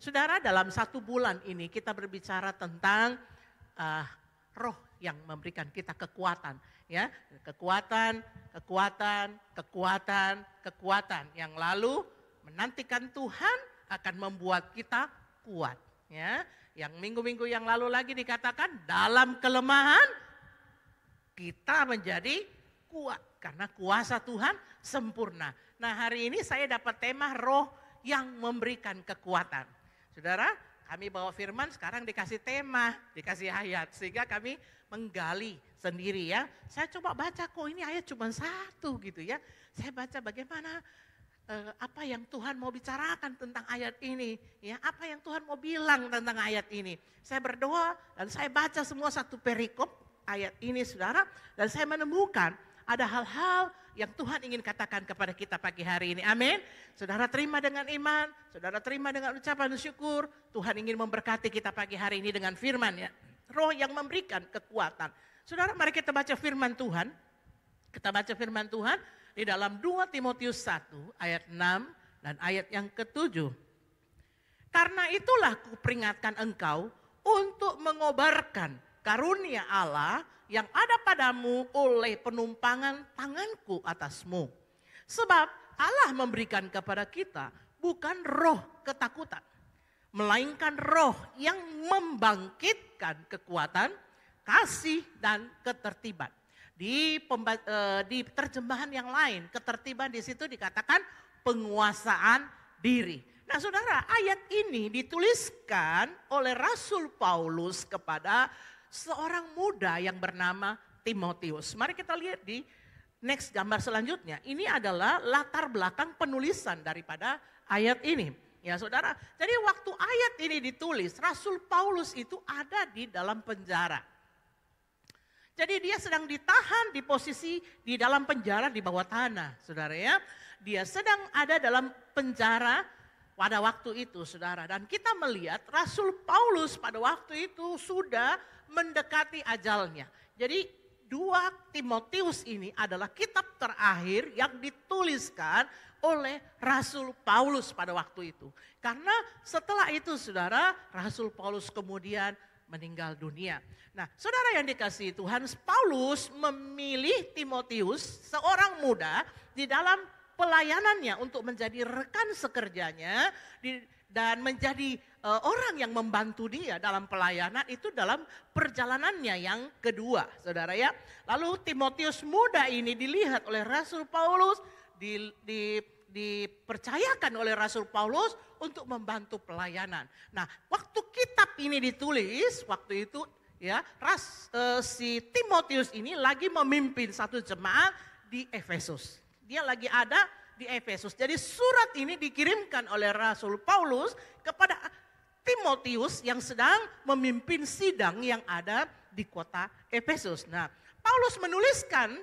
Saudara, dalam 1 bulan ini kita berbicara tentang roh yang memberikan kita kekuatan. Ya, kekuatan yang lalu menantikan Tuhan akan membuat kita kuat. Ya, yang minggu-minggu yang lalu lagi dikatakan dalam kelemahan kita menjadi kuat karena kuasa Tuhan sempurna. Nah, hari ini saya dapat tema roh yang memberikan kekuatan. Saudara, kami bawa firman sekarang dikasih tema, dikasih ayat. Sehingga kami menggali sendiri ya. Saya coba baca kok ini ayat cuma 1 gitu ya. Saya baca bagaimana apa yang Tuhan mau bicarakan tentang ayat ini. Ya, apa yang Tuhan mau bilang tentang ayat ini. Saya berdoa dan saya baca semua 1 perikop ayat ini saudara. Dan saya menemukan ada hal-hal yang Tuhan ingin katakan kepada kita pagi hari ini. Amin. Saudara terima dengan iman, saudara terima dengan ucapan syukur. Tuhan ingin memberkati kita pagi hari ini dengan firman ya. Roh yang memberikan kekuatan. Saudara, mari kita baca firman Tuhan. Kita baca firman Tuhan di dalam 2 Timotius 1 ayat 6 dan ayat yang ke-7. Karena itulah kuperingatkan engkau untuk mengobarkan karunia Allah yang ada padamu oleh penumpangan tanganku atasmu. Sebab Allah memberikan kepada kita bukan roh ketakutan, melainkan roh yang membangkitkan kekuatan, kasih dan ketertiban. Di terjemahan yang lain, ketertiban di situ dikatakan penguasaan diri. Nah saudara, ayat ini dituliskan oleh Rasul Paulus kepada seorang muda yang bernama Timotius. Mari kita lihat di next gambar selanjutnya. Ini adalah latar belakang penulisan daripada ayat ini. Ya saudara, jadi waktu ayat ini ditulis, Rasul Paulus itu ada di dalam penjara. Jadi dia sedang ditahan di posisi di dalam penjara di bawah tanah, saudara ya. Dia sedang ada dalam penjara pada waktu itu, saudara. Dan kita melihat Rasul Paulus pada waktu itu sudah mendekati ajalnya. Jadi 2 Timotius ini adalah kitab terakhir yang dituliskan oleh Rasul Paulus pada waktu itu. Karena setelah itu saudara, Rasul Paulus kemudian meninggal dunia. Nah saudara yang dikasihi Tuhan, Paulus memilih Timotius seorang muda di dalam pelayanannya untuk menjadi rekan sekerjanya dan menjadi orang yang membantu dia dalam pelayanan itu dalam perjalanannya yang kedua, saudara ya. Lalu Timotius muda ini dilihat oleh Rasul Paulus, dipercayakan oleh Rasul Paulus untuk membantu pelayanan. Nah, waktu kitab ini ditulis, waktu itu ya, si Timotius ini lagi memimpin satu jemaat di Efesus. Dia lagi ada di Efesus. Jadi surat ini dikirimkan oleh Rasul Paulus kepada Timotius yang sedang memimpin sidang yang ada di kota Efesus. Nah, Paulus menuliskan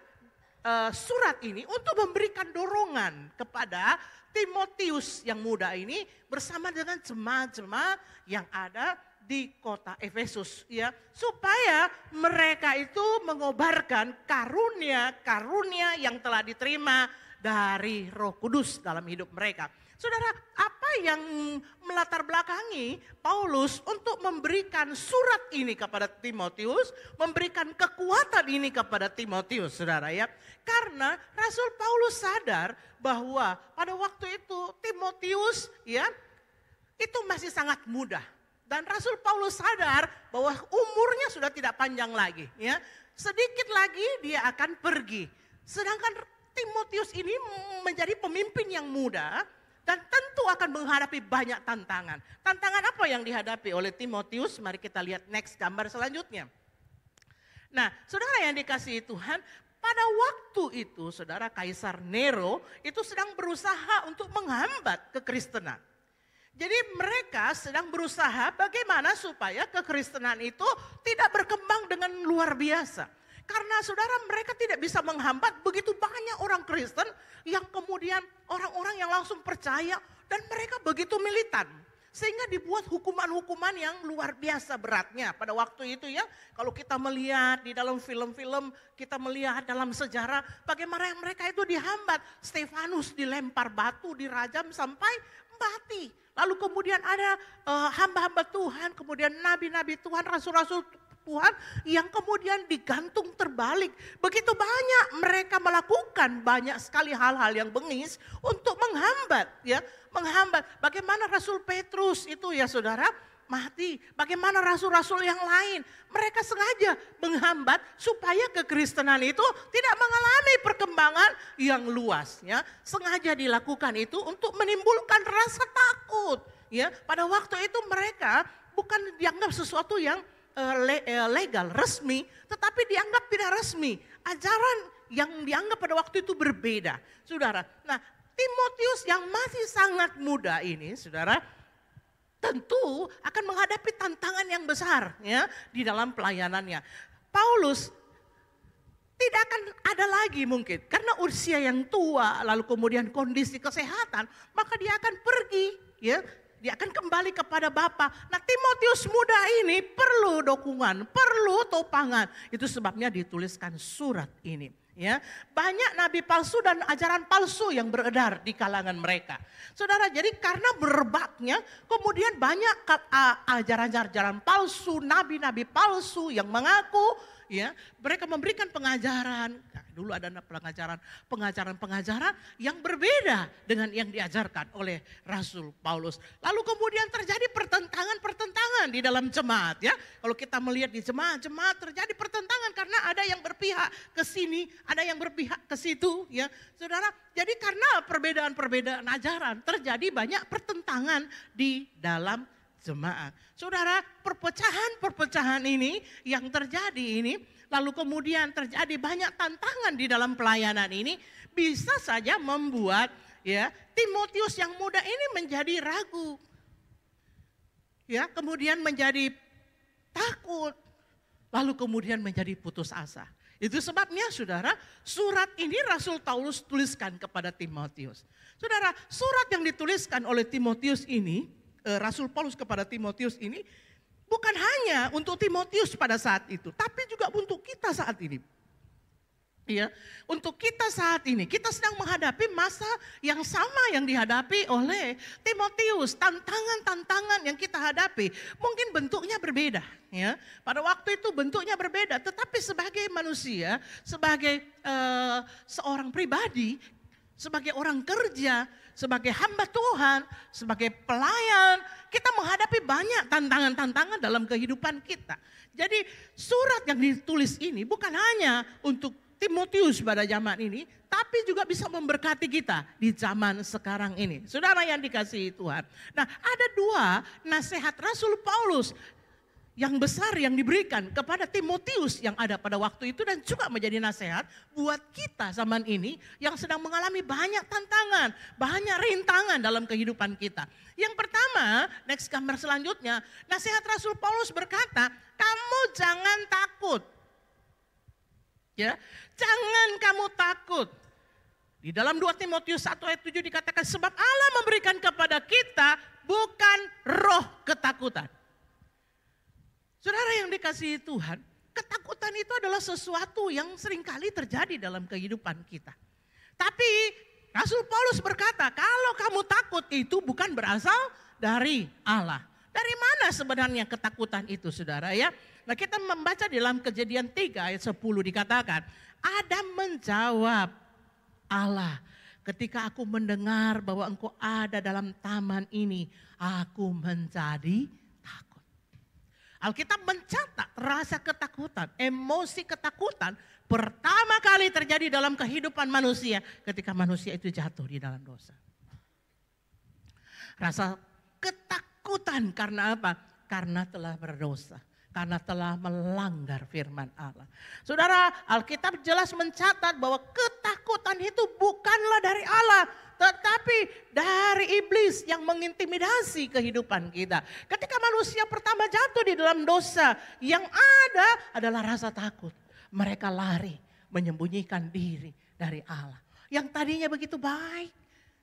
surat ini untuk memberikan dorongan kepada Timotius yang muda ini bersama dengan jemaat-jemaat yang ada di kota Efesus ya, supaya mereka itu mengobarkan karunia-karunia yang telah diterima dari Roh Kudus dalam hidup mereka. Saudara, apa yang melatar belakangi Paulus untuk memberikan surat ini kepada Timotius, memberikan kekuatan ini kepada Timotius, saudara ya. Karena Rasul Paulus sadar bahwa pada waktu itu Timotius ya, itu masih sangat muda. Dan Rasul Paulus sadar bahwa umurnya sudah tidak panjang lagi ya. Sedikit lagi dia akan pergi. Sedangkan Timotius ini menjadi pemimpin yang muda dan tentu akan menghadapi banyak tantangan. Tantangan apa yang dihadapi oleh Timotius? Mari kita lihat next gambar selanjutnya. Nah, saudara yang dikasihi Tuhan, pada waktu itu saudara Kaisar Nero itu sedang berusaha untuk menghambat kekristenan. Jadi mereka sedang berusaha bagaimana supaya kekristenan itu tidak berkembang dengan luar biasa. Karena saudara mereka tidak bisa menghambat begitu banyak orang Kristen yang kemudian orang-orang yang langsung percaya dan mereka begitu militan. Sehingga dibuat hukuman-hukuman yang luar biasa beratnya pada waktu itu ya. Kalau kita melihat di dalam film-film, kita melihat dalam sejarah bagaimana mereka itu dihambat. Stefanus dilempar batu, dirajam sampai mati. Lalu kemudian ada hamba-hamba Tuhan, kemudian nabi-nabi Tuhan, rasul-rasul Tuhan yang kemudian digantung terbalik. Begitu banyak mereka melakukan banyak sekali hal-hal yang bengis untuk menghambat, ya, menghambat. Bagaimana Rasul Petrus itu ya saudara mati. Bagaimana rasul-rasul yang lain, mereka sengaja menghambat supaya kekristenan itu tidak mengalami perkembangan yang luas, ya. Sengaja dilakukan itu untuk menimbulkan rasa takut, ya. Pada waktu itu mereka bukan dianggap sesuatu yang legal, resmi, tetapi dianggap tidak resmi. Ajaran yang dianggap pada waktu itu berbeda, saudara. Nah, Timotius yang masih sangat muda ini, saudara, tentu akan menghadapi tantangan yang besar, ya, di dalam pelayanannya. Paulus tidak akan ada lagi mungkin, karena usia yang tua, lalu kemudian kondisi kesehatan, maka dia akan pergi, ya. Dia akan kembali kepada Bapa. Nah, Timotius muda ini perlu dukungan, perlu topangan. Itu sebabnya dituliskan surat ini. Ya, banyak nabi palsu dan ajaran palsu yang beredar di kalangan mereka. Saudara, jadi karena berebaknya, kemudian banyak ajaran-ajaran palsu, nabi-nabi palsu yang mengaku, ya, mereka memberikan pengajaran. Nah, dulu ada pengajaran yang berbeda dengan yang diajarkan oleh Rasul Paulus. Lalu kemudian terjadi pertentangan di dalam jemaat, ya. Kalau kita melihat di jemaat terjadi pertentangan karena ada yang berpihak ke sini, ada yang berpihak ke situ, ya. Saudara, jadi karena perbedaan-perbedaan ajaran terjadi banyak pertentangan di dalam jemaat. Saudara, perpecahan ini yang terjadi ini, lalu kemudian terjadi banyak tantangan di dalam pelayanan ini, bisa saja membuat, ya, Timotius yang muda ini menjadi ragu. Ya, kemudian menjadi takut, lalu kemudian menjadi putus asa. Itu sebabnya saudara, surat ini Rasul Paulus tuliskan kepada Timotius. Saudara, surat yang dituliskan oleh Timotius ini, Rasul Paulus kepada Timotius ini bukan hanya untuk Timotius pada saat itu, tapi juga untuk kita saat ini. Ya, untuk kita saat ini, kita sedang menghadapi masa yang sama yang dihadapi oleh Timotius. Tantangan-tantangan yang kita hadapi mungkin bentuknya berbeda, ya. Pada waktu itu bentuknya berbeda, tetapi sebagai manusia, sebagai seorang pribadi, sebagai orang kerja, sebagai hamba Tuhan, sebagai pelayan, kita menghadapi banyak tantangan-tantangan dalam kehidupan kita. Jadi surat yang ditulis ini bukan hanya untuk Timotius pada zaman ini, tapi juga bisa memberkati kita di zaman sekarang ini. Saudara yang dikasihi Tuhan. Nah, ada dua nasihat Rasul Paulus yang besar yang diberikan kepada Timotius yang ada pada waktu itu dan juga menjadi nasihat buat kita zaman ini yang sedang mengalami banyak tantangan, banyak rintangan dalam kehidupan kita. Yang pertama, next gambar selanjutnya, nasihat Rasul Paulus berkata, kamu jangan takut. Ya, jangan kamu takut. Di dalam 2 Timotius 1 ayat 7 dikatakan, sebab Allah memberikan kepada kita bukan roh ketakutan. Saudara yang dikasihi Tuhan, ketakutan itu adalah sesuatu yang seringkali terjadi dalam kehidupan kita. Tapi Rasul Paulus berkata, kalau kamu takut itu bukan berasal dari Allah. Dari mana sebenarnya ketakutan itu, saudara, ya? Nah, kita membaca di dalam Kejadian 3 ayat 10 dikatakan, Adam menjawab Allah, ketika aku mendengar bahwa engkau ada dalam taman ini, aku menjadi takut. Alkitab mencatat rasa ketakutan, emosi ketakutan pertama kali terjadi dalam kehidupan manusia ketika manusia itu jatuh di dalam dosa. Rasa ketakutan karena apa? Karena telah berdosa. Karena telah melanggar firman Allah. Saudara, Alkitab jelas mencatat bahwa ketakutan itu bukanlah dari Allah, tetapi dari iblis yang mengintimidasi kehidupan kita. Ketika manusia pertama jatuh di dalam dosa, yang ada adalah rasa takut. Mereka lari, menyembunyikan diri dari Allah. Yang tadinya begitu baik,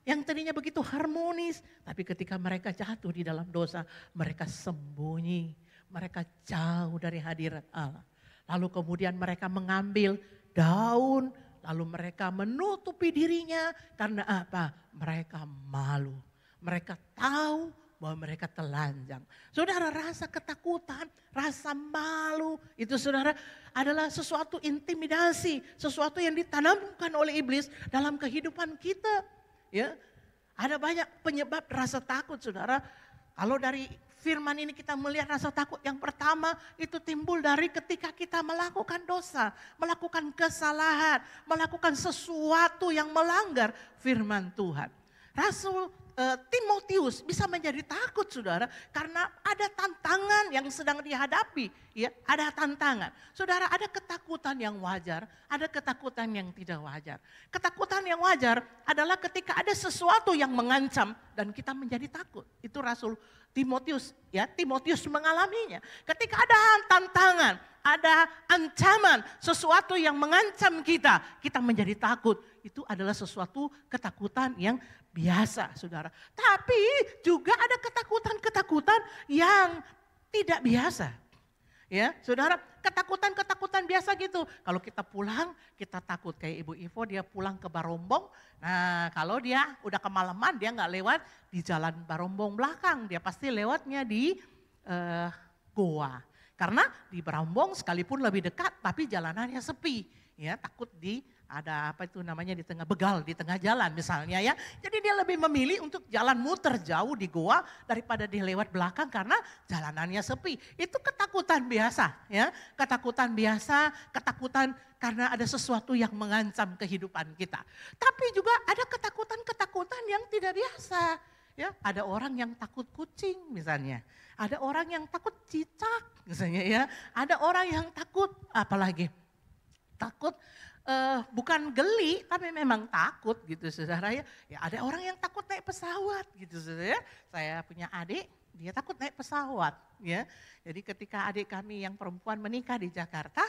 yang tadinya begitu harmonis, tapi ketika mereka jatuh di dalam dosa, mereka sembunyi. Mereka jauh dari hadirat Allah. Lalu kemudian mereka mengambil daun, lalu mereka menutupi dirinya karena apa? Mereka malu. Mereka tahu bahwa mereka telanjang. Saudara, rasa ketakutan, rasa malu, itu saudara adalah sesuatu intimidasi, sesuatu yang ditanamkan oleh iblis dalam kehidupan kita. Ya, ada banyak penyebab rasa takut, saudara. Kalau dari firman ini kita melihat rasa takut yang pertama itu timbul dari ketika kita melakukan dosa, melakukan kesalahan, melakukan sesuatu yang melanggar firman Tuhan. Rasul Timotius bisa menjadi takut, saudara, karena ada tantangan yang sedang dihadapi. Ya, ada tantangan. Saudara, ada ketakutan yang wajar, ada ketakutan yang tidak wajar. Ketakutan yang wajar adalah ketika ada sesuatu yang mengancam dan kita menjadi takut. Itu Rasul Timotius, ya, Timotius mengalaminya. Ketika ada tantangan, ada ancaman, sesuatu yang mengancam kita, kita menjadi takut. Itu adalah sesuatu ketakutan yang biasa, saudara. Tapi juga ada ketakutan-ketakutan yang tidak biasa. Ya, saudara, ketakutan-ketakutan biasa gitu. Kalau kita pulang, kita takut. Kayak Ibu Ivo, dia pulang ke Barombong. Nah, kalau dia udah kemalaman, dia nggak lewat di jalan Barombong belakang. Dia pasti lewatnya di Goa. Karena di Barombong sekalipun lebih dekat, tapi jalanannya sepi. Ya, takut ada apa itu namanya di tengah begal, di tengah jalan misalnya ya. Jadi dia lebih memilih untuk jalan muter jauh di Goa daripada dia lewat belakang karena jalanannya sepi. Itu ketakutan biasa ya, ketakutan biasa, ketakutan karena ada sesuatu yang mengancam kehidupan kita. Tapi juga ada ketakutan-ketakutan yang tidak biasa. Ya, ada orang yang takut kucing misalnya, ada orang yang takut cicak misalnya ya, ada orang yang takut apalagi takut bukan geli tapi memang takut gitu saudara ya. Ya ada orang yang takut naik pesawat gitu saudara ya. Saya punya adik, dia takut naik pesawat ya. Jadi ketika adik kami yang perempuan menikah di Jakarta,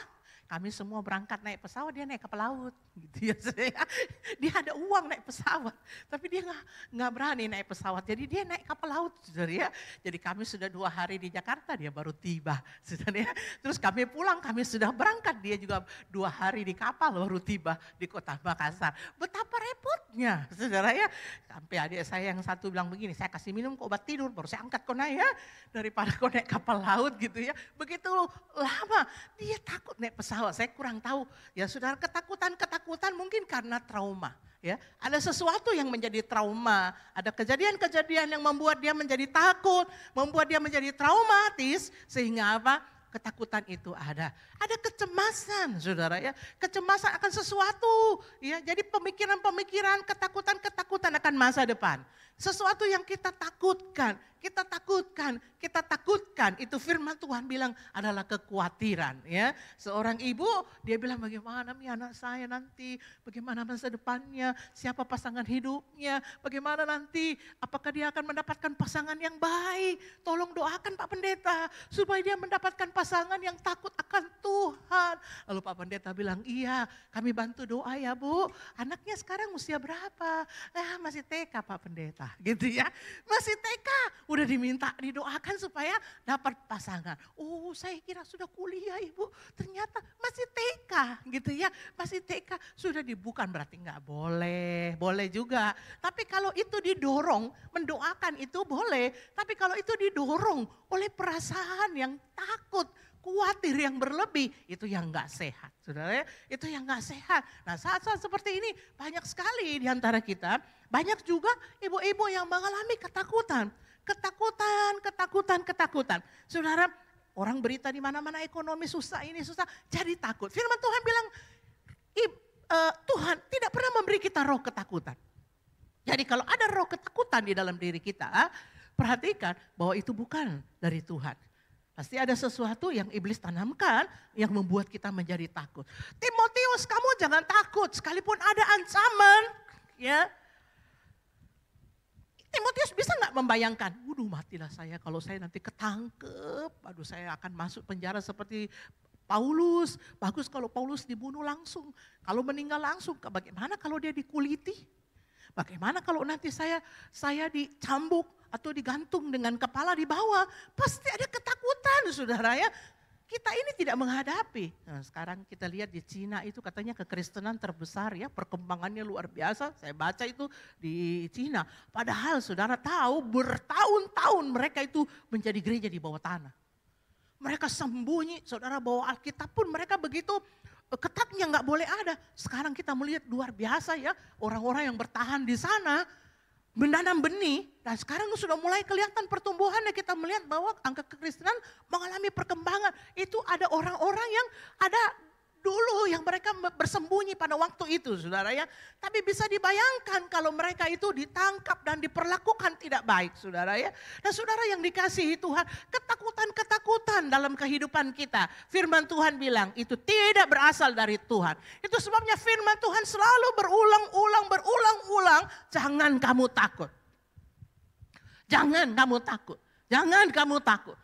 kami semua berangkat naik pesawat, dia naik kapal laut gitu ya saudara. Dia ada uang naik pesawat, tapi dia nggak berani naik pesawat. Jadi dia naik kapal laut saudara ya. Jadi kami sudah 2 hari di Jakarta, dia baru tiba saudara ya. Terus kami pulang, kami sudah berangkat, dia juga 2 hari di kapal baru tiba di kota Makassar. Betapa repotnya saudara ya. Sampai adik saya yang satu bilang begini, saya kasih minum kok obat tidur, baru saya angkat kau naik ya. Daripada kau naik kapal laut gitu ya. Begitu lama dia takut naik pesawat. Saya kurang tahu ya saudara, ketakutan mungkin karena trauma ya. Ada sesuatu yang menjadi trauma, ada kejadian-kejadian yang membuat dia menjadi takut, membuat dia menjadi traumatis sehingga apa? Ketakutan itu ada. Ada kecemasan saudara ya, kecemasan akan sesuatu ya. Jadi pemikiran-pemikiran, ketakutan-ketakutan akan masa depan. Sesuatu yang kita takutkan, itu firman Tuhan bilang adalah kekhawatiran ya. Seorang ibu dia bilang bagaimana nih anak saya nanti, bagaimana masa depannya, siapa pasangan hidupnya, bagaimana nanti, apakah dia akan mendapatkan pasangan yang baik. Tolong doakan Pak Pendeta supaya dia mendapatkan pasangan yang takut akan Tuhan. Lalu Pak Pendeta bilang, iya kami bantu doa ya Bu. Anaknya sekarang usia berapa? Masih TK Pak Pendeta gitu ya. Masih TK udah diminta didoakan supaya dapat pasangan. Oh saya kira sudah kuliah Ibu, ternyata masih TK gitu ya. Masih TK sudah dibukan berarti nggak boleh, boleh juga. Tapi kalau itu didorong, mendoakan itu boleh. Tapi kalau itu didorong oleh perasaan yang takut, khawatir yang berlebih, itu yang nggak sehat, saudara ya. Itu yang nggak sehat. Nah saat-saat seperti ini banyak sekali di antara kita, banyak juga ibu-ibu yang mengalami ketakutan. Ketakutan. Saudara, orang berita di mana-mana ekonomi susah, ini susah, jadi takut. Firman Tuhan bilang, Tuhan tidak pernah memberi kita roh ketakutan. Jadi kalau ada roh ketakutan di dalam diri kita, perhatikan bahwa itu bukan dari Tuhan. Pasti ada sesuatu yang iblis tanamkan yang membuat kita menjadi takut. Timotius, kamu jangan takut sekalipun ada ancaman, ya. Timotius bisa nggak membayangkan, waduh matilah saya kalau saya nanti ketangkep, aduh saya akan masuk penjara seperti Paulus. Bagus kalau Paulus dibunuh langsung, kalau meninggal langsung. Bagaimana kalau dia dikuliti? Bagaimana kalau nanti saya dicambuk atau digantung dengan kepala di bawah? Pasti ada ketakutan saudara ya. kita ini tidak menghadapi. Nah, sekarang kita lihat di Cina itu katanya kekristenan terbesar ya, perkembangannya luar biasa. Saya baca itu di Cina. Padahal saudara tahu bertahun-tahun mereka itu menjadi gereja di bawah tanah. Mereka sembunyi, saudara bawa Alkitab pun mereka begitu ketatnya nggak boleh ada. Sekarang kita melihat luar biasa ya, orang-orang yang bertahan di sana menanam benih, dan sekarang sudah mulai kelihatan pertumbuhannya. Kita melihat bahwa angka kekristenan mengalami perkembangan. Itu ada orang-orang yang ada dulu yang mereka bersembunyi pada waktu itu, saudara ya. Tapi bisa dibayangkan kalau mereka itu ditangkap dan diperlakukan tidak baik, saudara ya. Dan saudara yang dikasihi Tuhan, ketakutan-ketakutan dalam kehidupan kita. Firman Tuhan bilang itu tidak berasal dari Tuhan. Itu sebabnya firman Tuhan selalu berulang-ulang, jangan kamu takut. Jangan kamu takut. Jangan kamu takut.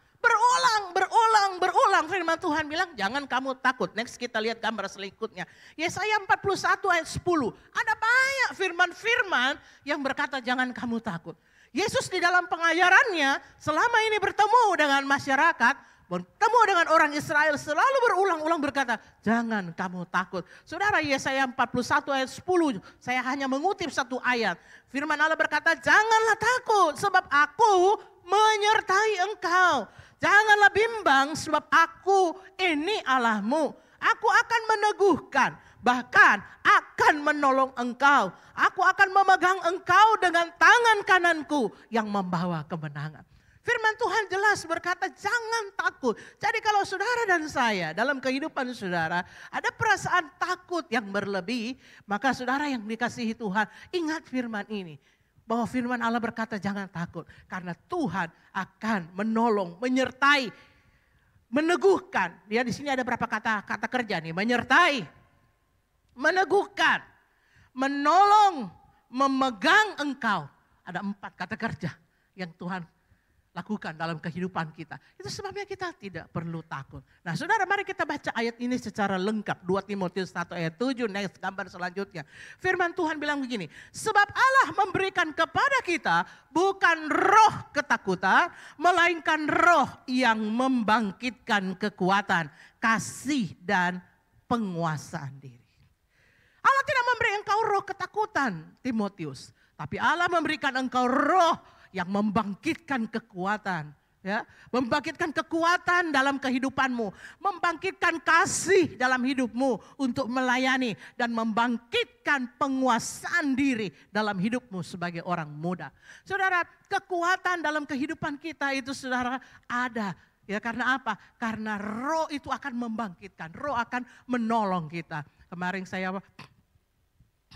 Berulang firman Tuhan bilang jangan kamu takut. Next kita lihat gambar selanjutnya. Yesaya 41 ayat 10. Ada banyak firman-firman yang berkata jangan kamu takut. Yesus di dalam pengajarannya selama ini bertemu dengan masyarakat, bertemu dengan orang Israel selalu berulang-ulang berkata jangan kamu takut. Saudara, Yesaya 41 ayat 10, saya hanya mengutip satu ayat. Firman Allah berkata janganlah takut sebab aku menyertai engkau. Janganlah bimbang sebab aku ini Allahmu. Aku akan meneguhkan, bahkan akan menolong engkau. Aku akan memegang engkau dengan tangan kananku yang membawa kemenangan. Firman Tuhan jelas berkata jangan takut. Jadi kalau saudara dan saya dalam kehidupan saudara ada perasaan takut yang berlebih, maka saudara yang dikasihi Tuhan ingat firman ini. Bahwa firman Allah berkata jangan takut. Karena Tuhan akan menolong, menyertai, meneguhkan. Dia di sini ada berapa kata kerja nih. Menyertai, meneguhkan, menolong, memegang engkau. Ada 4 kata kerja yang Tuhan lakukan dalam kehidupan kita. Itu sebabnya kita tidak perlu takut. Nah saudara, mari kita baca ayat ini secara lengkap. 2 Timotius 1 ayat 7, next gambar selanjutnya. Firman Tuhan bilang begini, sebab Allah memberikan kepada kita bukan roh ketakutan, melainkan roh yang membangkitkan kekuatan, kasih dan penguasaan diri. Allah tidak memberi engkau roh ketakutan, Timotius. Tapi Allah memberikan engkau roh yang membangkitkan kekuatan, ya, membangkitkan kekuatan dalam kehidupanmu, membangkitkan kasih dalam hidupmu untuk melayani dan membangkitkan penguasaan diri dalam hidupmu sebagai orang muda. Saudara, kekuatan dalam kehidupan kita itu saudara ada. Ya karena apa? Karena roh itu akan membangkitkan, roh akan menolong kita. Kemarin saya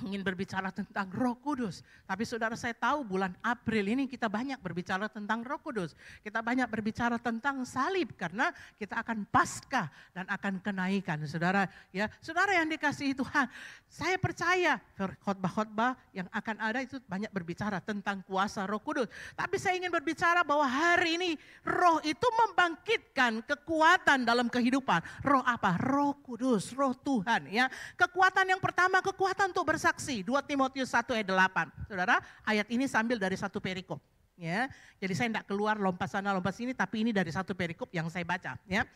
ingin berbicara tentang Roh Kudus. Tapi saudara, saya tahu bulan April ini kita banyak berbicara tentang Roh Kudus. Kita banyak berbicara tentang salib karena kita akan Paskah dan akan kenaikan. Saudara, ya, saudara yang dikasihi Tuhan, saya percaya khotbah-khotbah yang akan ada itu banyak berbicara tentang kuasa Roh Kudus. Tapi saya ingin berbicara bahwa hari ini Roh itu membangkitkan kekuatan dalam kehidupan. Roh apa? Roh Kudus, Roh Tuhan, ya. Kekuatan yang pertama, kekuatan untuk bersaksi. 2 Timotius 1 ayat 8. Saudara, ayat ini sambil dari satu perikop. Ya, jadi saya tidak keluar lompat sana lompat sini, tapi ini dari satu perikop yang saya baca. Ya,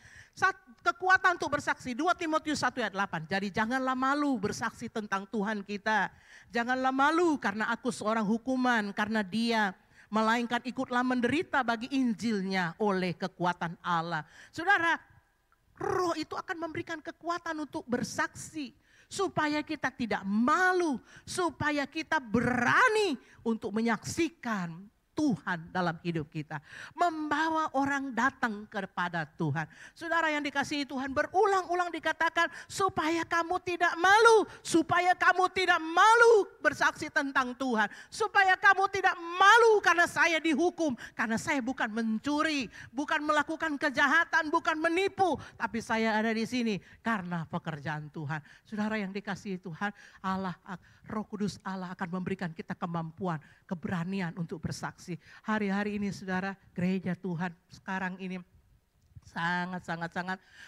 kekuatan untuk bersaksi 2 Timotius 1 ayat 8. Jadi janganlah malu bersaksi tentang Tuhan kita. Janganlah malu karena aku seorang hukuman karena Dia, melainkan ikutlah menderita bagi Injilnya oleh kekuatan Allah. Saudara, Roh itu akan memberikan kekuatan untuk bersaksi. Supaya kita tidak malu, supaya kita berani untuk menyaksikan Tuhan dalam hidup kita. Membawa orang datang kepada Tuhan. Saudara yang dikasihi Tuhan, berulang-ulang dikatakan supaya kamu tidak malu. Supaya kamu tidak malu bersaksi tentang Tuhan. Supaya kamu tidak malu karena saya dihukum. Karena saya bukan mencuri, bukan melakukan kejahatan, bukan menipu. Tapi saya ada di sini karena pekerjaan Tuhan. Saudara yang dikasihi Tuhan, Allah, Roh Kudus Allah akan memberikan kita kemampuan, keberanian untuk bersaksi. Hari-hari ini saudara, gereja Tuhan sekarang ini sangat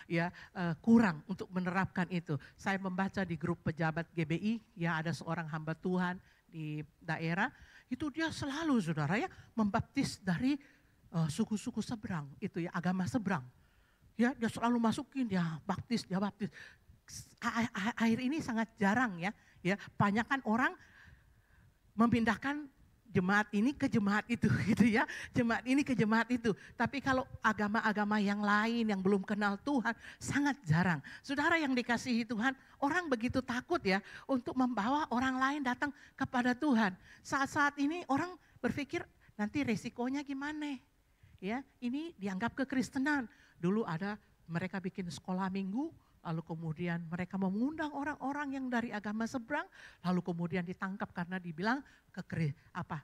ya kurang untuk menerapkan itu. Saya membaca di grup pejabat GBI, ya ada seorang hamba Tuhan di daerah, itu dia selalu saudara ya membaptis dari suku-suku seberang, itu ya agama seberang. Ya, dia selalu masukin, dia baptis. Akhir ini sangat jarang ya. Banyak kan orang memindahkan jemaat ini ke jemaat itu gitu ya. Jemaat ini ke jemaat itu. Tapi kalau agama-agama yang lain yang belum kenal Tuhan sangat jarang. Saudara yang dikasihi Tuhan, orang begitu takut ya untuk membawa orang lain datang kepada Tuhan. Saat-saat ini orang berpikir nanti resikonya gimana? Ya, ini dianggap kekristenan. Dulu ada mereka bikin sekolah minggu, lalu kemudian mereka mengundang orang-orang yang dari agama seberang, lalu kemudian ditangkap karena dibilang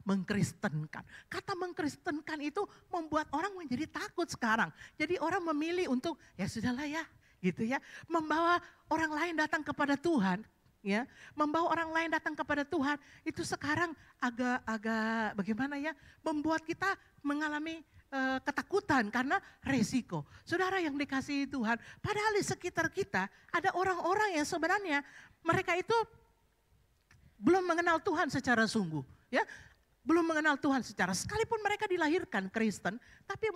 mengkristenkan. Kata mengkristenkan itu membuat orang menjadi takut sekarang. Jadi orang memilih untuk ya sudahlah ya, gitu ya, membawa orang lain datang kepada Tuhan. Ya, membawa orang lain datang kepada Tuhan itu sekarang agak bagaimana ya, membuat kita mengalami ketakutan karena resiko. Saudara yang dikasihi Tuhan, padahal di sekitar kita ada orang-orang yang sebenarnya mereka itu belum mengenal Tuhan secara sungguh, ya. Belum mengenal Tuhan sekalipun mereka dilahirkan Kristen, tapi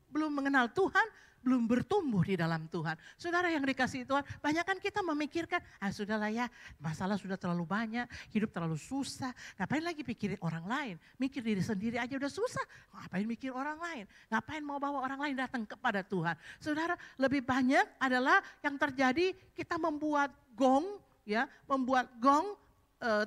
belum mengenal Tuhan, belum bertumbuh di dalam Tuhan. Saudara yang dikasihi Tuhan, banyak kan kita memikirkan, sudahlah ya, masalah sudah terlalu banyak, hidup terlalu susah, ngapain lagi pikirin orang lain, mikir diri sendiri aja udah susah, ngapain mikir orang lain, ngapain mau bawa orang lain datang kepada Tuhan. Saudara, lebih banyak adalah yang terjadi kita membuat gong,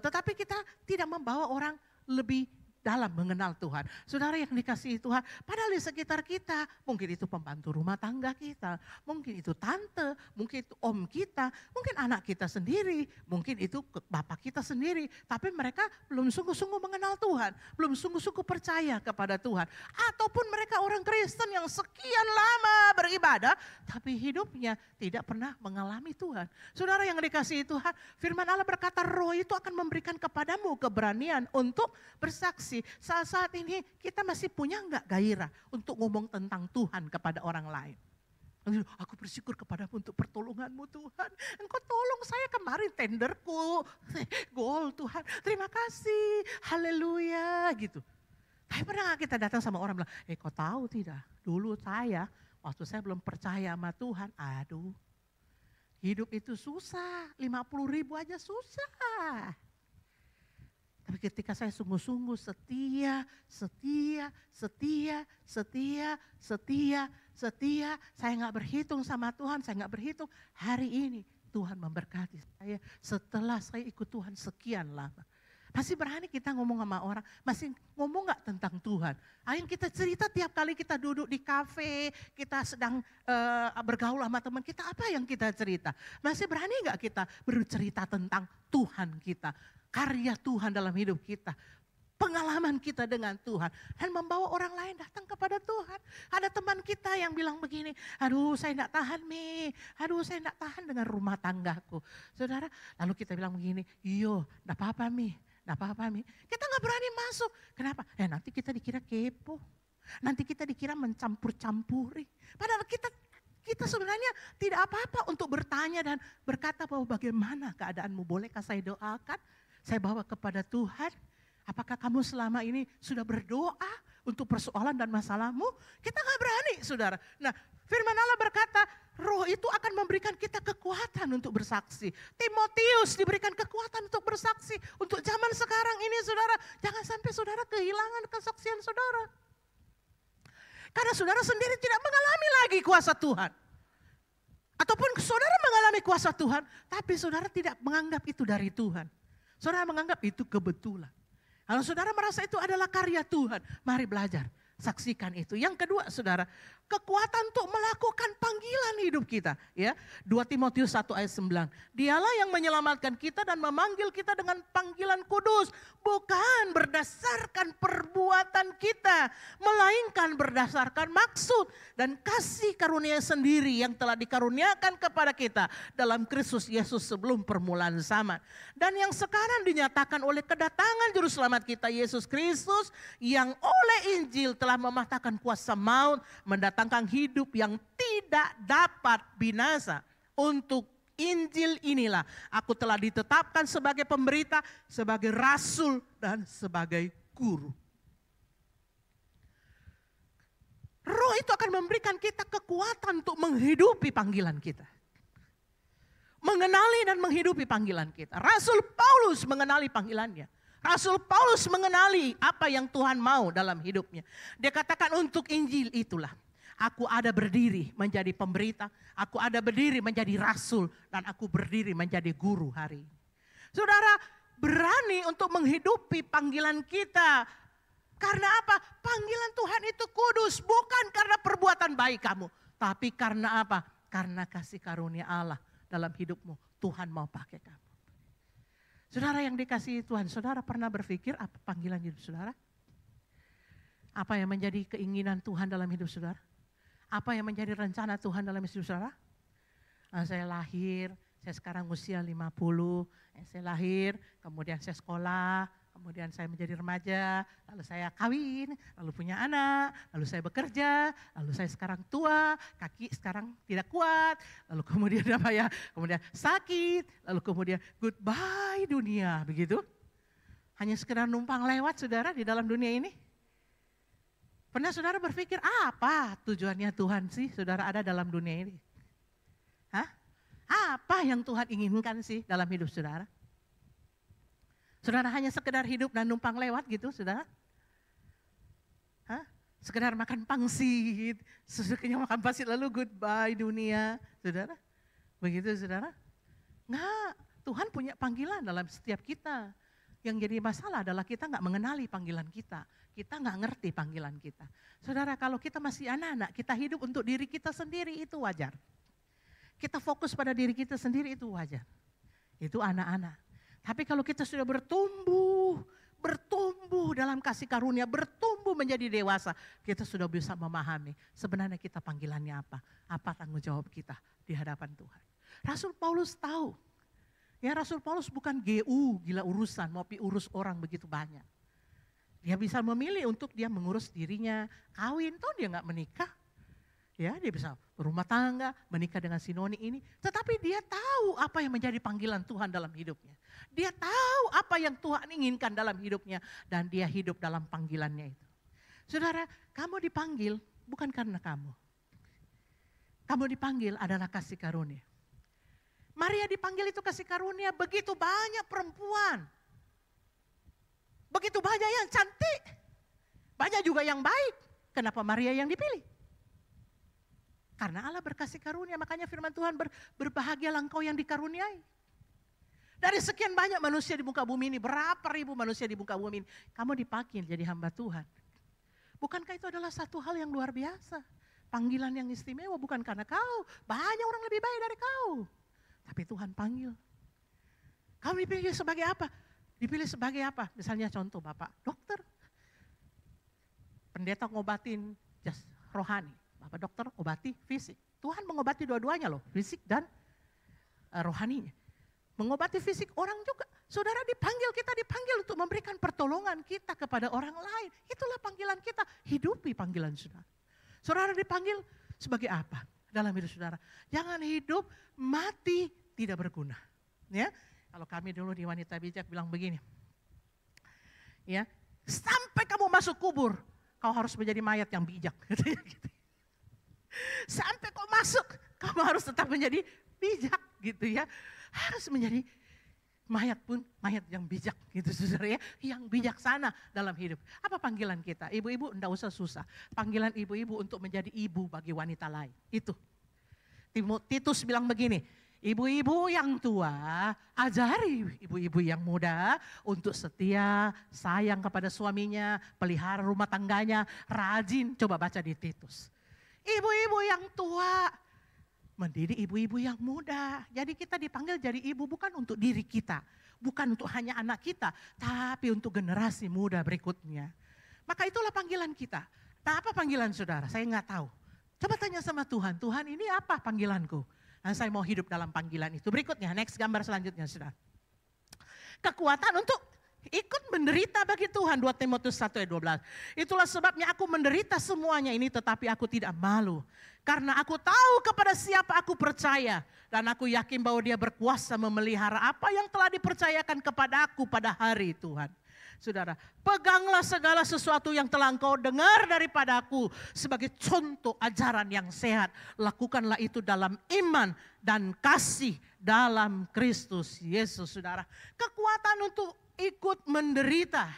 tetapi kita tidak membawa orang lebih dalam mengenal Tuhan. Saudara yang dikasihi Tuhan, padahal di sekitar kita, mungkin itu pembantu rumah tangga kita, mungkin itu tante, mungkin itu om kita, mungkin anak kita sendiri, mungkin itu bapak kita sendiri, tapi mereka belum sungguh-sungguh mengenal Tuhan, belum sungguh-sungguh percaya kepada Tuhan. Ataupun mereka orang Kristen yang sekian lama beribadah, tapi hidupnya tidak pernah mengalami Tuhan. Saudara yang dikasihi Tuhan, firman Allah berkata Roh itu akan memberikan kepadamu keberanian untuk bersaksi. Saat ini kita masih punya enggak gairah untuk ngomong tentang Tuhan kepada orang lain? Aku bersyukur kepadamu untuk pertolonganmu Tuhan. Engkau tolong saya kemarin tenderku. Gol Tuhan, terima kasih. Haleluya gitu. Tapi pernah gak kita datang sama orang bilang, kau tahu tidak? Dulu waktu saya belum percaya sama Tuhan, aduh. Hidup itu susah, 50.000 aja susah. Tapi ketika saya sungguh-sungguh setia, saya gak berhitung sama Tuhan, saya gak berhitung. Hari ini Tuhan memberkati saya setelah saya ikut Tuhan sekian lama. Masih berani kita ngomong sama orang, masih ngomong gak tentang Tuhan. Ayo kita cerita tiap kali kita duduk di kafe, kita sedang bergaul sama teman kita, apa yang kita cerita? Masih berani gak kita bercerita tentang Tuhan kita? Karya Tuhan dalam hidup kita, pengalaman kita dengan Tuhan, dan membawa orang lain datang kepada Tuhan. Ada teman kita yang bilang begini, aduh saya enggak tahan saya enggak tahan dengan rumah tanggaku. Saudara, lalu kita bilang begini, enggak apa-apa Mi. Kita enggak berani masuk. Kenapa? Nanti kita dikira kepo, nanti kita dikira mencampur-campuri. Padahal kita sebenarnya tidak apa-apa untuk bertanya dan berkata bahwa bagaimana keadaanmu, bolehkah saya doakan? Saya bawa kepada Tuhan. Apakah kamu selama ini sudah berdoa untuk persoalan dan masalahmu? Kita gak berani saudara. Nah firman Allah berkata Roh itu akan memberikan kita kekuatan untuk bersaksi. Timotius diberikan kekuatan untuk bersaksi. Untuk zaman sekarang ini saudara, jangan sampai saudara kehilangan kesaksian saudara. Karena saudara sendiri tidak mengalami lagi kuasa Tuhan. Ataupun saudara mengalami kuasa Tuhan, tapi saudara tidak menganggap itu dari Tuhan. Saudara menganggap itu kebetulan. Kalau saudara merasa itu adalah karya Tuhan, mari belajar, saksikan itu. Yang kedua saudara, kekuatan untuk melakukan panggilan hidup kita. Ya, 2 Timotius 1 ayat 9. Dialah yang menyelamatkan kita dan memanggil kita dengan panggilan kudus. Bukan berdasarkan perbuatan kita, melainkan berdasarkan maksud dan kasih karunia sendiri yang telah dikaruniakan kepada kita dalam Kristus Yesus sebelum permulaan zaman. Dan yang sekarang dinyatakan oleh kedatangan Juru Selamat kita Yesus Kristus yang oleh Injil telah mematahkan kuasa maut, mendatangkan hidup yang tidak dapat binasa. Untuk Injil inilah aku telah ditetapkan sebagai pemberita, sebagai rasul dan sebagai guru. Roh itu akan memberikan kita kekuatan untuk menghidupi panggilan kita. Mengenali dan menghidupi panggilan kita. Rasul Paulus mengenali panggilannya. Rasul Paulus mengenali apa yang Tuhan mau dalam hidupnya. Dia katakan untuk Injil itulah. Aku ada berdiri menjadi pemberita. Aku ada berdiri menjadi rasul. Dan aku berdiri menjadi guru hari ini. Saudara, berani untuk menghidupi panggilan kita. Karena apa? Panggilan Tuhan itu kudus. Bukan karena perbuatan baik kamu. Tapi karena apa? Karena kasih karunia Allah dalam hidupmu. Tuhan mau pakai kamu. Saudara yang dikasihi Tuhan, saudara pernah berpikir apa panggilan hidup saudara? Apa yang menjadi keinginan Tuhan dalam hidup saudara? Apa yang menjadi rencana Tuhan dalam hidup saudara? Saya lahir, saya sekarang usia 50, saya lahir, kemudian saya sekolah, kemudian saya menjadi remaja, lalu saya kawin, lalu punya anak, lalu saya bekerja, lalu saya sekarang tua, kaki sekarang tidak kuat, lalu kemudian apa ya? Kemudian sakit, lalu kemudian goodbye dunia, begitu? Hanya sekedar numpang lewat saudara di dalam dunia ini? Pernah saudara berpikir apa tujuannya Tuhan sih saudara ada dalam dunia ini? Hah? Apa yang Tuhan inginkan sih dalam hidup saudara? Saudara hanya sekedar hidup dan numpang lewat gitu saudara? Hah? Sekedar makan pangsit, sesukanya makan pangsit lalu goodbye dunia, saudara? Begitu saudara? Enggak, Tuhan punya panggilan dalam setiap kita. Yang jadi masalah adalah kita enggak mengenali panggilan kita. Kita enggak ngerti panggilan kita. Saudara, kalau kita masih anak-anak, kita hidup untuk diri kita sendiri itu wajar. Kita fokus pada diri kita sendiri itu wajar. Itu anak-anak. Tapi kalau kita sudah bertumbuh dalam kasih karunia, bertumbuh menjadi dewasa, kita sudah bisa memahami sebenarnya kita panggilannya apa tanggung jawab kita di hadapan Tuhan. Rasul Paulus tahu, ya Rasul Paulus bukan GU, gila urusan, mau urus orang begitu banyak. Dia bisa memilih untuk dia mengurus dirinya, kawin, toh dia nggak menikah. Ya, dia bisa berumah tangga, menikah dengan si noni ini. Tetapi dia tahu apa yang menjadi panggilan Tuhan dalam hidupnya. Dia tahu apa yang Tuhan inginkan dalam hidupnya. Dan dia hidup dalam panggilannya itu. Saudara, kamu dipanggil bukan karena kamu. Kamu dipanggil adalah kasih karunia. Maria dipanggil itu kasih karunia, begitu banyak perempuan. Begitu banyak yang cantik. Banyak juga yang baik. Kenapa Maria yang dipilih? Karena Allah berkasih karunia, makanya firman Tuhan berbahagialah engkau yang dikaruniai. Dari sekian banyak manusia di muka bumi ini, berapa ribu manusia di muka bumi ini, kamu dipanggil jadi hamba Tuhan. Bukankah itu adalah satu hal yang luar biasa? Panggilan yang istimewa bukan karena kau, banyak orang lebih baik dari kau. Tapi Tuhan panggil. Kamu dipilih sebagai apa? Dipilih sebagai apa? Misalnya contoh Bapak, dokter. Pendeta ngobatin rohani. Bapak dokter obati fisik. Tuhan mengobati dua-duanya loh, fisik dan rohaninya. Mengobati fisik orang juga. Saudara dipanggil, kita dipanggil untuk memberikan pertolongan kita kepada orang lain. Itulah panggilan kita, hidupi panggilan saudara. Saudara dipanggil sebagai apa dalam hidup saudara? Jangan hidup mati tidak berguna. Ya, kalau kami dulu di Wanita Bijak bilang begini. Ya, sampai kamu masuk kubur, kau harus menjadi mayat yang bijak. Sampai kau masuk, kamu harus tetap menjadi bijak gitu ya. Harus menjadi mayat pun, mayat yang bijak gitu saudara ya. Yang bijaksana dalam hidup. Apa panggilan kita? Ibu-ibu enggak usah susah. Panggilan ibu-ibu untuk menjadi ibu bagi wanita lain. Itu. Titus bilang begini, ibu-ibu yang tua, ajari ibu-ibu yang muda untuk setia, sayang kepada suaminya, pelihara rumah tangganya, rajin. Coba baca di Titus. Ibu-ibu yang tua, mendidik ibu-ibu yang muda. Jadi kita dipanggil jadi ibu bukan untuk diri kita. Bukan untuk hanya anak kita, tapi untuk generasi muda berikutnya. Maka itulah panggilan kita. Nah, apa panggilan saudara? Saya nggak tahu. Coba tanya sama Tuhan, Tuhan ini apa panggilanku? Dan saya mau hidup dalam panggilan itu. Berikutnya, next gambar selanjutnya saudara. Kekuatan untuk ikut menderita bagi Tuhan, 2 Timotius 1 ayat 12. Itulah sebabnya aku menderita semuanya ini tetapi aku tidak malu. Karena aku tahu kepada siapa aku percaya. Dan aku yakin bahwa dia berkuasa memelihara apa yang telah dipercayakan kepada aku pada hari Tuhan. Saudara, peganglah segala sesuatu yang telah engkau dengar daripadaku sebagai contoh ajaran yang sehat. Lakukanlah itu dalam iman dan kasih dalam Kristus Yesus, saudara. Kekuatan untuk ikut menderita.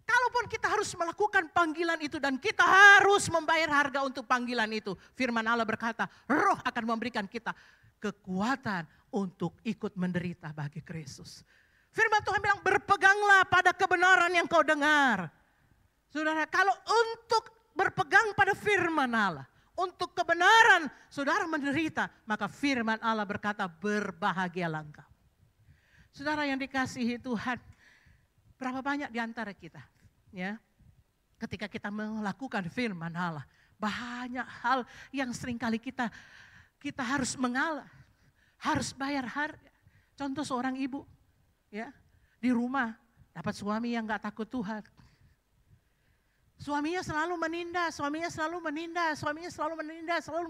Kalaupun kita harus melakukan panggilan itu dan kita harus membayar harga untuk panggilan itu. Firman Allah berkata, Roh akan memberikan kita kekuatan untuk ikut menderita bagi Kristus. Firman Tuhan bilang, berpeganglah pada kebenaran yang kau dengar. Saudara, kalau untuk berpegang pada firman Allah, untuk kebenaran saudara menderita, maka firman Allah berkata, berbahagialah engkau. Saudara yang dikasihi Tuhan, berapa banyak di antara kita, ya, ketika kita melakukan firman Allah, banyak hal yang seringkali kita harus mengalah, harus bayar harga. Contoh seorang ibu, ya, di rumah dapat suami yang gak takut Tuhan. Suaminya selalu menindas, selalu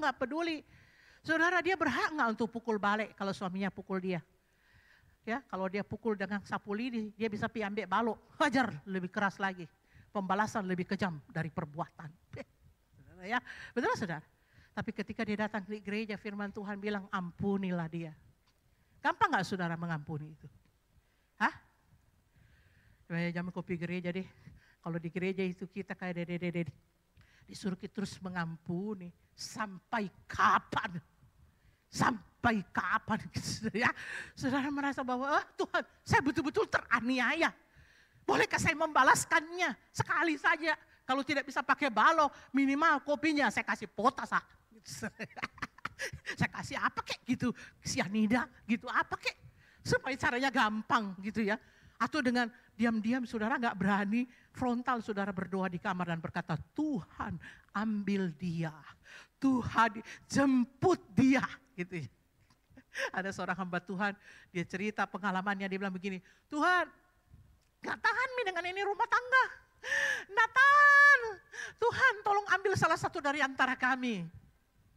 gak peduli. Saudara, dia berhak gak untuk pukul balik kalau suaminya pukul dia? Ya, kalau dia pukul dengan sapu lidi, dia bisa ambil balok, hajar lebih keras lagi. Pembalasan lebih kejam dari perbuatan. Saudara, ya, betul saudara? Tapi ketika dia datang ke gereja, firman Tuhan bilang, ampunilah dia. Gampang gak saudara mengampuni itu? Hah? Jangan kopi gereja deh. Kalau di gereja itu kita kayak dede disuruh kita terus mengampuni. Sampai kapan? Sampai kapan? Ya, saudara merasa bahwa Tuhan, saya betul-betul teraniaya. Bolehkah saya membalaskannya sekali saja? Kalau tidak bisa pakai balok, minimal kopinya saya kasih potas. Saya kasih apa kek gitu, sianida gitu apa kek. Supaya caranya gampang gitu ya. Atau dengan diam-diam saudara gak berani frontal saudara berdoa di kamar dan berkata, Tuhan ambil dia. Tuhan jemput dia gitu ya. Ada seorang hamba Tuhan, dia cerita pengalamannya, dia bilang begini, Tuhan gak tahan dengan ini rumah tangga. Nathan, Tuhan tolong ambil salah satu dari antara kami.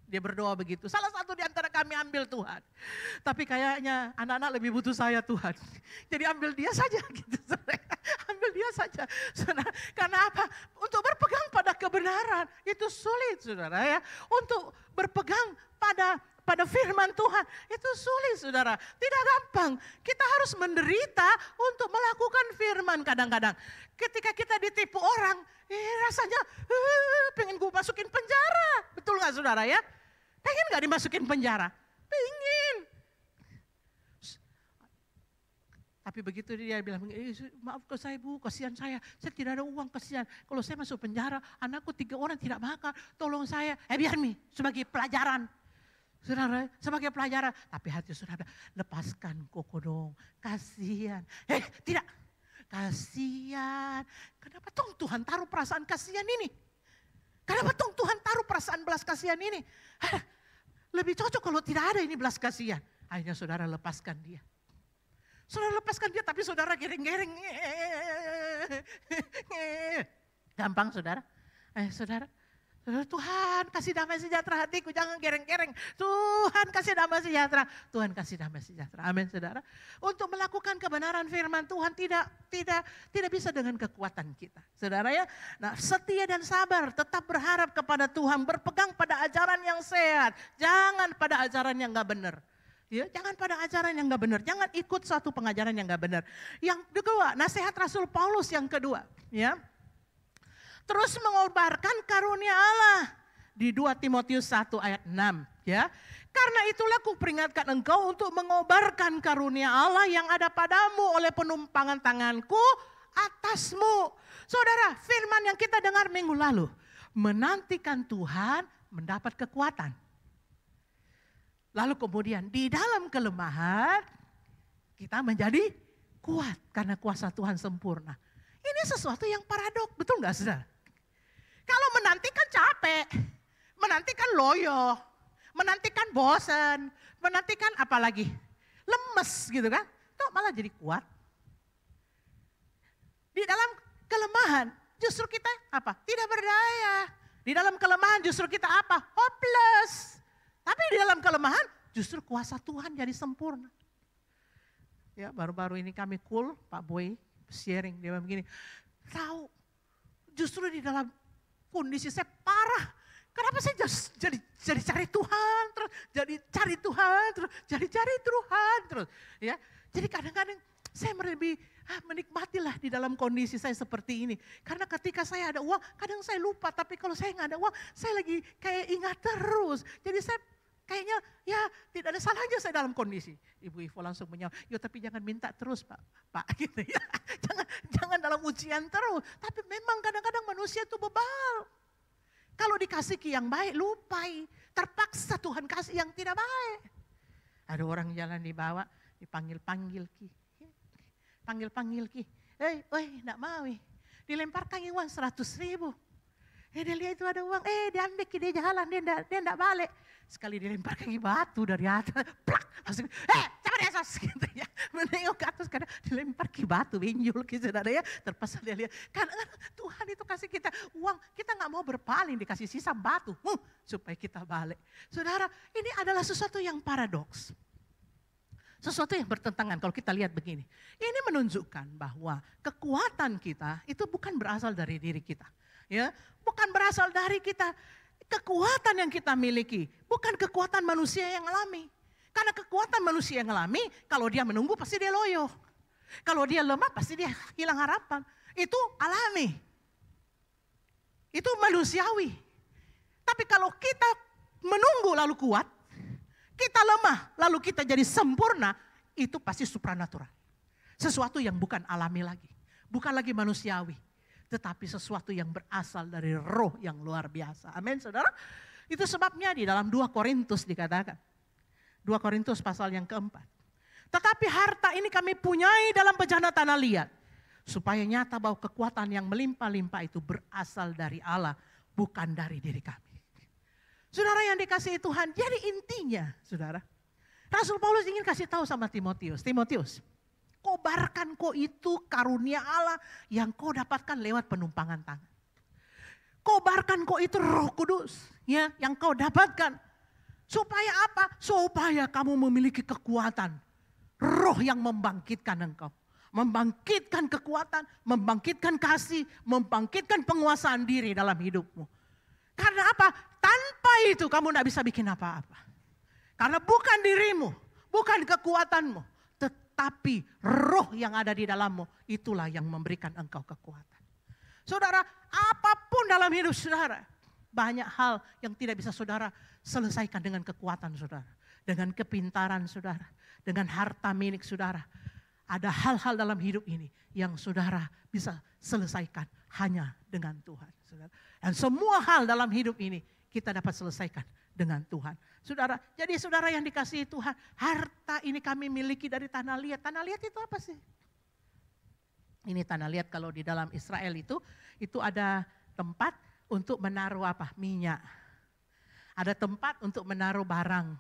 Dia berdoa begitu, salah satu di antara kami ambil Tuhan. Tapi kayaknya anak-anak lebih butuh saya Tuhan. Jadi ambil dia saja gitu. Ambil dia saja. Saudara, karena apa? Untuk berpegang pada kebenaran itu sulit saudara ya. Untuk berpegang pada firman Tuhan itu sulit saudara. Tidak gampang. Kita harus menderita untuk melakukan firman kadang-kadang. Ketika kita ditipu orang, rasanya pengen gue masukin penjara. Betul gak saudara ya? Pengen gak dimasukin penjara? Pengen. Tapi begitu dia bilang, maaf ke saya bu, kasihan saya tidak ada uang, kasihan. Kalau saya masuk penjara, anakku 3 orang tidak makan, tolong saya. Biar nih, sebagai pelajaran. Saudara, sebagai pelajaran. Tapi hati saudara, lepaskan koko dong, kasihan. Tidak, kasihan. Kenapa dong Tuhan taruh perasaan kasihan ini? Kenapa dong Tuhan taruh perasaan belas kasihan ini? Lebih cocok kalau tidak ada ini belas kasihan. Akhirnya saudara lepaskan dia. Saudara lepaskan dia tapi saudara gereng-gereng. Gampang saudara. Saudara, Tuhan kasih damai sejahtera hatiku, jangan gereng-gereng. Tuhan kasih damai sejahtera, Tuhan kasih damai sejahtera. Amin saudara. Untuk melakukan kebenaran firman Tuhan tidak bisa dengan kekuatan kita. Saudara ya, nah setia dan sabar, tetap berharap kepada Tuhan, berpegang pada ajaran yang sehat. Jangan pada ajaran yang gak benar. Ya, jangan pada ajaran yang gak benar, jangan ikut satu pengajaran yang gak benar. Yang kedua, nasihat Rasul Paulus yang kedua. Ya. Terus mengobarkan karunia Allah di 2 Timotius 1 ayat 6 ya. Karena itulah kuperingatkan engkau untuk mengobarkan karunia Allah yang ada padamu oleh penumpangan tanganku atasmu. Saudara, firman yang kita dengar minggu lalu, menantikan Tuhan mendapat kekuatan. Lalu kemudian di dalam kelemahan kita menjadi kuat karena kuasa Tuhan sempurna. Ini sesuatu yang paradok, betul gak saudara? Kalau menantikan capek, menantikan loyo, menantikan bosan, menantikan apalagi lemes gitu kan, itu malah jadi kuat. Di dalam kelemahan justru kita apa? Tidak berdaya. Di dalam kelemahan justru kita apa? Hopeless. Tapi di dalam kelemahan justru kuasa Tuhan jadi sempurna. Ya, baru-baru ini kami Pak Boy sharing, dia bilang begini, tahu justru di dalam kondisi saya parah, kenapa saya jadi cari Tuhan, terus jadi cari Tuhan, terus jadi cari Tuhan, terus ya. Jadi kadang-kadang saya lebih menikmatilah di dalam kondisi saya seperti ini. Karena ketika saya ada uang, kadang saya lupa. Tapi kalau saya nggak ada uang, saya lagi kayak ingat terus. Jadi saya kayaknya ya tidak ada salahnya saya dalam kondisi. Ibu Ivo langsung menjawab, yo tapi jangan minta terus Pak gitu ya. Jangan dalam ujian terus. Tapi memang kadang-kadang manusia itu bebal. Kalau dikasih yang baik, lupai. Terpaksa Tuhan kasih yang tidak baik. Ada orang jalan di bawah, dipanggil-panggil Ki. Panggil-panggil Ki. Enggak mau. Dilemparkan uang 100.000. Dia lihat itu ada uang, diambil Ki, dia jalan, dia enggak balik. Sekali dilempar kaki batu dari atas, plak, langsung, coba di atas, gitu ya. Menengok ke atas, kadang dilempar ki batu, benjol ki saudara ya. Terpaksa dia lihat, karena Tuhan itu kasih kita uang, kita nggak mau berpaling, dikasih sisa batu, supaya kita balik. Saudara, ini adalah sesuatu yang paradoks. Sesuatu yang bertentangan kalau kita lihat begini. Ini menunjukkan bahwa kekuatan kita itu bukan berasal dari diri kita. Ya, bukan berasal dari kita. Kekuatan yang kita miliki bukan kekuatan manusia yang alami. Karena kekuatan manusia yang alami, kalau dia menunggu pasti dia loyo. Kalau dia lemah pasti dia hilang harapan. Itu alami. Itu manusiawi. Tapi kalau kita menunggu lalu kuat, kita lemah lalu kita jadi sempurna, itu pasti supranatural. Sesuatu yang bukan alami lagi. Bukan lagi manusiawi. Tetapi sesuatu yang berasal dari roh yang luar biasa. Amin saudara. Itu sebabnya di dalam 2 Korintus dikatakan. 2 Korintus pasal yang keempat. Tetapi harta ini kami punyai dalam bejana tanah liat. Supaya nyata bahwa kekuatan yang melimpah-limpah itu berasal dari Allah. Bukan dari diri kami. Saudara yang dikasihi Tuhan. Jadi intinya saudara. Rasul Paulus ingin kasih tahu sama Timotius. Timotius. Kobarkan kau itu karunia Allah yang kau dapatkan lewat penumpangan tangan. Kobarkan kau itu Roh Kudus ya yang kau dapatkan. Supaya apa? Supaya kamu memiliki kekuatan. Roh yang membangkitkan engkau. Membangkitkan kekuatan, membangkitkan kasih, membangkitkan penguasaan diri dalam hidupmu. Karena apa? Tanpa itu kamu tidak bisa bikin apa-apa. Karena bukan dirimu, bukan kekuatanmu. Tapi roh yang ada di dalammu itulah yang memberikan engkau kekuatan. Saudara, apapun dalam hidup saudara, banyak hal yang tidak bisa saudara selesaikan dengan kekuatan saudara. Dengan kepintaran saudara, dengan harta milik saudara. Ada hal-hal dalam hidup ini yang saudara bisa selesaikan hanya dengan Tuhan. Saudara. Dan semua hal dalam hidup ini kita dapat selesaikan dengan Tuhan. Saudara, jadi saudara yang dikasihi Tuhan, harta ini kami miliki dari tanah liat. Tanah liat itu apa sih? Ini tanah liat kalau di dalam Israel itu ada tempat untuk menaruh apa? Minyak. Ada tempat untuk menaruh barang.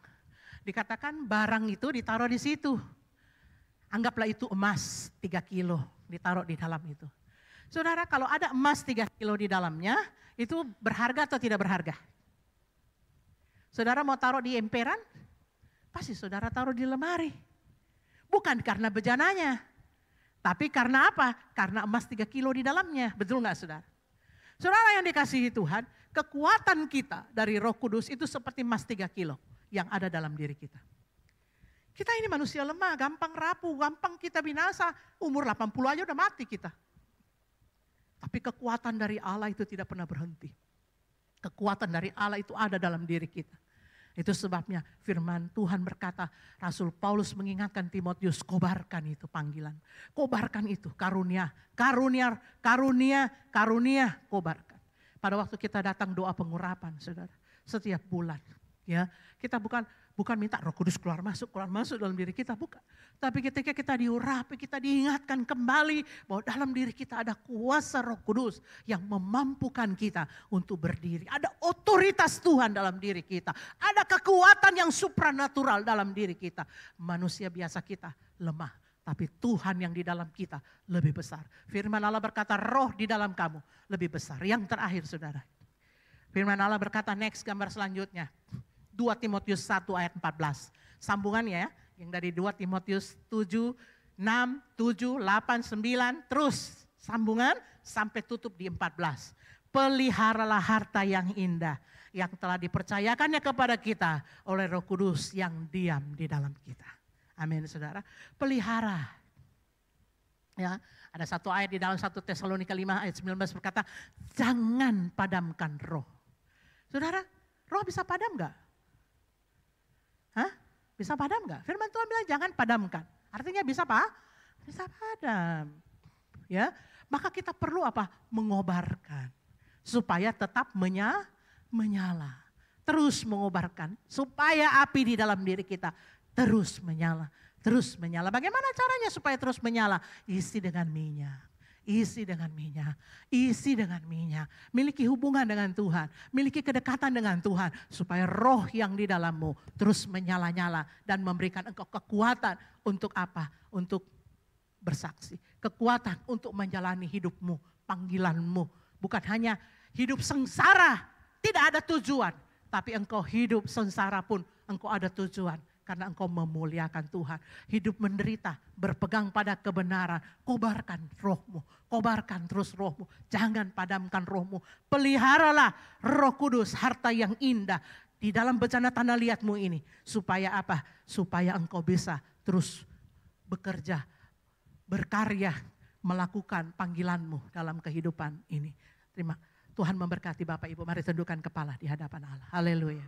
Dikatakan barang itu ditaruh di situ. Anggaplah itu emas 3 kilo ditaruh di dalam itu. Saudara, kalau ada emas 3 kilo di dalamnya, itu berharga atau tidak berharga? Saudara mau taruh di emperan, pasti saudara taruh di lemari. Bukan karena bejananya, tapi karena apa? Karena emas 3 kilo di dalamnya. Betul nggak saudara? Saudara yang dikasihi Tuhan, kekuatan kita dari Roh Kudus itu seperti emas 3 kilo yang ada dalam diri kita. Kita ini manusia lemah, gampang rapuh, gampang kita binasa. Umur 80 aja udah mati kita. Tapi kekuatan dari Allah itu tidak pernah berhenti. Kekuatan dari Allah itu ada dalam diri kita. Itu sebabnya firman Tuhan berkata, Rasul Paulus mengingatkan Timotius, kobarkan itu panggilan. Kobarkan itu karunia, karunia, kobarkan. Pada waktu kita datang doa pengurapan saudara, setiap bulan. Ya, kita bukan minta Roh Kudus keluar masuk dalam diri kita, bukan. Tapi ketika kita diurapi, kita diingatkan kembali bahwa dalam diri kita ada kuasa Roh Kudus yang memampukan kita untuk berdiri. Ada otoritas Tuhan dalam diri kita. Ada kekuatan yang supranatural dalam diri kita. Manusia biasa kita lemah, tapi Tuhan yang di dalam kita lebih besar. Firman Allah berkata roh di dalam kamu lebih besar. Yang terakhir saudara. Firman Allah berkata next gambar selanjutnya. 2 Timotius 1 ayat 14. Sambungannya ya, yang dari 2 Timotius 1 6, 7, 8, 9, terus sambungan sampai tutup di 14. Peliharalah harta yang indah yang telah dipercayakannya kepada kita oleh Roh Kudus yang diam di dalam kita. Amin saudara. Pelihara. Ya, ada satu ayat di dalam 1 Tesalonika 5 ayat 19 berkata, jangan padamkan roh. Saudara, roh bisa padam enggak? Hah? Bisa padam enggak? Firman Tuhan bilang jangan padamkan. Artinya bisa apa? Bisa padam. Ya, maka kita perlu apa? Mengobarkan. Supaya tetap menyala. Terus mengobarkan. Supaya api di dalam diri kita terus menyala. Terus menyala. Bagaimana caranya supaya terus menyala? Isi dengan minyak. Isi dengan minyak, isi dengan minyak. Miliki hubungan dengan Tuhan, miliki kedekatan dengan Tuhan. Supaya roh yang di dalammu terus menyala-nyala dan memberikan engkau kekuatan untuk apa? Untuk bersaksi. Kekuatan untuk menjalani hidupmu, panggilanmu. Bukan hanya hidup sengsara, tidak ada tujuan. Tapi engkau hidup sengsara pun engkau ada tujuan. Karena engkau memuliakan Tuhan. Hidup menderita, berpegang pada kebenaran. Kobarkan rohmu, kobarkan terus rohmu. Jangan padamkan rohmu. Peliharalah Roh Kudus, harta yang indah di dalam bencana tanda liatmu ini. Supaya apa? Supaya engkau bisa terus bekerja, berkarya, melakukan panggilanmu dalam kehidupan ini. Tuhan memberkati Bapak Ibu. Mari tundukkan kepala di hadapan Allah. Haleluya.